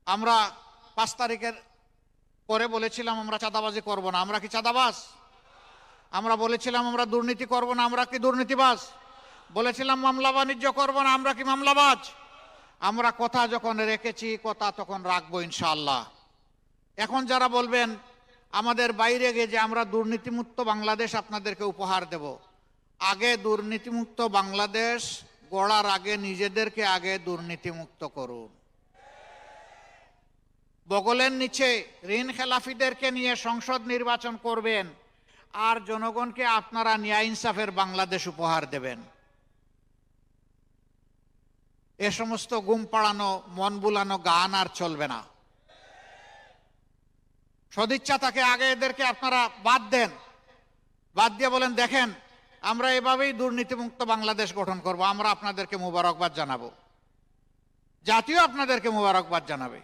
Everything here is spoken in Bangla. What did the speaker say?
আমরা 5 তারিখের পরে বলেছিলাম আমরা চাঁদাবাজি করব না। আমরা কি চাঁদাবাজ? আমরা বলেছিলাম আমরা দুর্নীতি করব না। আমরা কি দুর্নীতিবাজ? বলেছিলাম মামলা বাণিজ্য করব না। আমরা কি মামলাবাজ? আমরা কথা যখন রেখেছি কথা তখন রাখবো ইনশাআল্লাহ। এখন যারা বলবেন আমাদের বাইরে গিয়ে যে আমরা দুর্নীতিমুক্ত বাংলাদেশ আপনাদেরকে উপহার দেব, আগে দুর্নীতিমুক্ত বাংলাদেশ গড়ার আগে নিজেদেরকে আগে দুর্নীতিমুক্ত করুন। বগলের নিচে ঋণ খেলাফিদেরকে নিয়ে সংসদ নির্বাচন করবেন আর জনগণকে আপনারা ন্যায় ইনসাফের বাংলাদেশ উপহার দেবেন। এ সমস্ত ঘুম পাড়ানো মন বুলানো গান আর চলবে না। সদিচ্ছা থাকে আগে এদেরকে আপনারা বাদ দেন, বাদ দিয়ে বলেন দেখেন আমরা এভাবেই দুর্নীতিমুক্ত বাংলাদেশ গঠন করব। আমরা আপনাদেরকে মোবারকবাদ জানাবো, জাতীয় আপনাদেরকে মোবারকবাদ জানাবে।